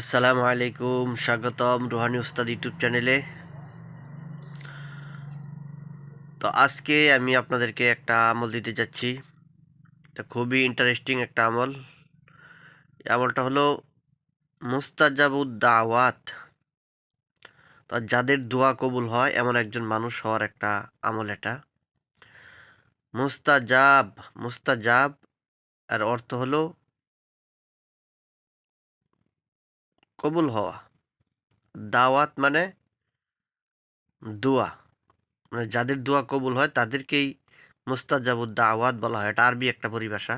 আসসালামু আলাইকুম, স্বাগতম রুহানি উস্তাদ ইউটিউব চ্যানেলে। তো আজকে আমি আপনাদেরকে একটা আমল দিতে যাচ্ছি। তা খুবই ইন্টারেস্টিং একটা আমল। এই আমলটা হলো মুস্তাজাবুদ দাওয়াত। তো যাদের দোয়া কবুল হয় এমন একজন মানুষ হওয়ার একটা আমল এটা। মুস্তাজাব, মুস্তাজাব আর অর্থ হলো কবুল হওয়া। দাওয়াত মানে দোয়া, মানে যাদের দোয়া কবুল হয় তাদেরকেই মুস্তাজাবুদ দাওয়াত বলা হয়। এটা আরবি একটা পরিভাষা।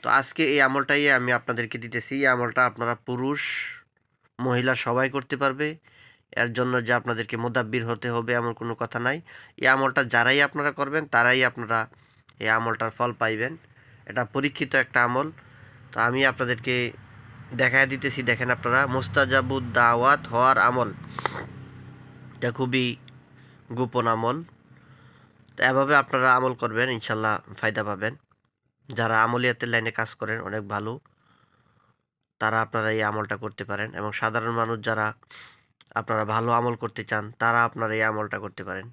তো আজকে এই আমলটাই আমি আপনাদেরকে দিতেছি। এই আমলটা আপনারা পুরুষ মহিলা সবাই করতে পারবে। এর জন্য যে আপনাদেরকে মুদাব্বির হতে হবে এমন কোনো কথা নাই। এই আমলটা যারাই আপনারা করবেন তারাই আপনারা এই আমলটার ফল পাইবেন। এটা পরীক্ষিত একটা আমল। তো আমি আপনাদেরকে দেখায় দিতেছি, দেখেন আপনারা। মুস্তাজাবুদ দাওয়াত হওয়ার আমল, এটা খুবই গোপন আমল। তো এভাবে আপনারা আমল করবেন, ইনশাল্লাহ ফায়দা পাবেন। যারা আমলিয়াতের লাইনে কাজ করেন অনেক ভালো, তারা আপনারা এই আমলটা করতে পারেন। এবং সাধারণ মানুষ যারা আপনারা ভালো আমল করতে চান তারা আপনারা এই আমলটা করতে পারেন।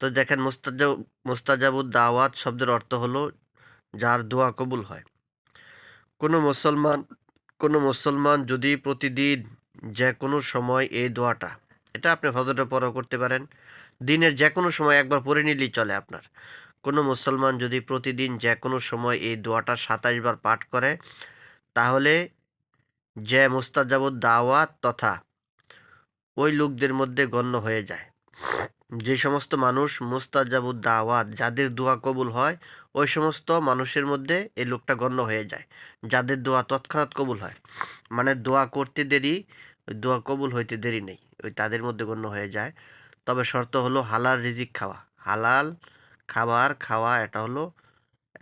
তো দেখেন, মুস্তাজাবুদ দাওয়াত শব্দের অর্থ হলো যার দোয়া কবুল হয়। কোনো মুসলমান কোনো মুসলমান যদি প্রতিদিন যে কোনো সময় এই দোয়াটা, এটা আপনি ফজরের পরেও করতে পারেন, দিনের যে কোনো সময় একবার পড়ে নিলেই চলে আপনার। কোনো মুসলমান যদি প্রতিদিন যে কোনো সময় এই দোয়াটা 27 বার পাঠ করে, তাহলে যে মুস্তাজাবুদ দাওয়াত তথা ওই লোকদের মধ্যে গণ্য হয়ে যায়। যে সমস্ত মানুষ মুস্তাজাবুদ দাওয়াত, যাদের দোয়া কবুল হয়, ওই সমস্ত মানুষের মধ্যে এই লোকটা গণ্য হয়ে যায়, যাদের দোয়া তৎক্ষণাৎ কবুল হয়। মানে দোয়া করতে দেরি, ওই দোয়া কবুল হইতে দেরি নেই, ওই তাদের মধ্যে গণ্য হয়ে যায়। তবে শর্ত হলো হালাল রিজিক খাওয়া, হালাল খাবার খাওয়া, এটা হলো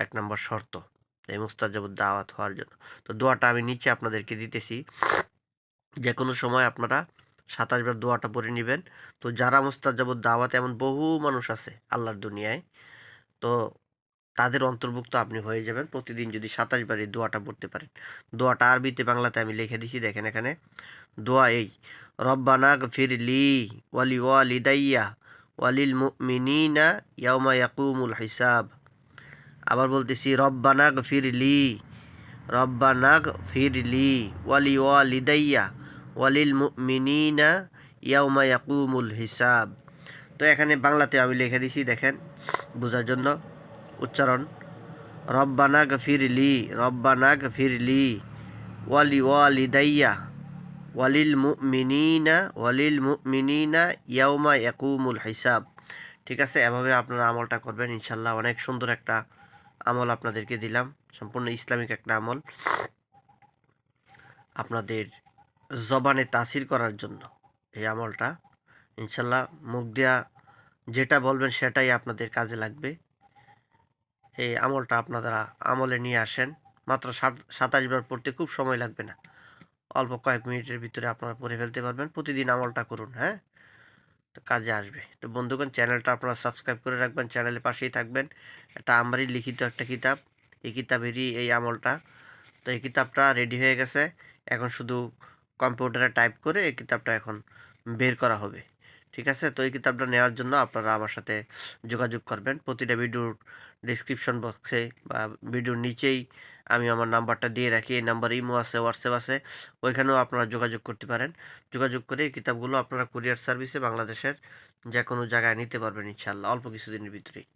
1 নম্বর শর্ত এই মুস্তাজাবুদ দাওয়াত হওয়ার জন্য। তো দোয়াটা আমি নিচে আপনাদেরকে দিতেছি। যে কোনো সময় আপনারা 27 বার দোয়াটা পড়ে নেবেন। তো যারা মুস্তাজাবুদ দাওয়াত, এমন বহু মানুষ আছে আল্লাহর দুনিয়ায়, তো তাদের অন্তর্ভুক্ত আপনি হয়ে যাবেন প্রতিদিন যদি 27 বার এই দোয়াটা পড়তে পারেন। দোয়াটা আরবিতে বাংলাতে আমি লিখে দিছি, দেখেন এখানে। দোয়া এই: রব্বানা গফির লি ওয়ালি ওয়ালিদাইয়া ওয়ালিল মুমিনিনা ইয়াউমা ইয়াকুমুল হিসাব। আবার বলতেছি, রব্বানা গফির লি, রব্বানা গফির লি ওয়ালি ওয়ালিদাইয়া ওয়ালিল মুমিনিনা ইয়াউমা ইয়াকুমুল হিসাব। তো এখানে বাংলাতে আমি লিখে দিছি, দেখেন বোঝার জন্য উচ্চারণ: রব্বানা গফির লি, রব্বানা গফির লি ওয়ালি ওয়ালিদাইয়া ওয়ালিল মুমিনিনা ইয়াউমা ইয়াকুমুল হিসাব। ঠিক আছে, এভাবে আপনারা আমলটা করবেন, ইনশাল্লাহ অনেক সুন্দর একটা আমল আপনাদেরকে দিলাম, সম্পূর্ণ ইসলামিক একটা আমল আপনাদের জবানে তাসির করার জন্য। এই আমলটা ইনশাল্লাহ মুখ দিয়া যেটা বলবেন সেটাই আপনাদের কাজে লাগবে। এই আমলটা আপনারা আমলে নিয়ে আসেন। মাত্র 27 বার পড়তে খুব সময় লাগবে না, অল্প কয়েক মিনিটের ভিতরে আপনারা পড়ে ফেলতে পারবেন। প্রতিদিন আমলটা করুন, হ্যাঁ, তো কাজে আসবে। তো বন্ধুগণ, চ্যানেলটা আপনারা সাবস্ক্রাইব করে রাখবেন, চ্যানেলের পাশেই থাকবেন। এটা আমারই লিখিত একটা কিতাব, এই কিতাবেরই এই আমলটা। তো এই কিতাবটা রেডি হয়ে গেছে, এখন শুধু কম্পিউটারে টাইপ করে এই কিতাবটা এখন বের করা হবে। ঠিক আছে, তো এই কিতাবটা নেওয়ার জন্য আপনারা আমার সাথে যোগাযোগ করবেন। প্রতিটা ভিডিওর ডিসক্রিপশন বক্সে বা ভিডিওর নিচেই আমি আমার নাম্বারটা দিয়ে রাখি। এই নাম্বার ইমো আছে, হোয়াটসঅ্যাপ আছে, ওইখানেও আপনারা যোগাযোগ করতে পারেন। যোগাযোগ করে এই কিতাবগুলো আপনারা কুরিয়ার সার্ভিসে বাংলাদেশের যে কোনো জায়গায় নিতে পারবেন ইনশাআল্লাহ, অল্প কিছুদিনের ভিতরেই।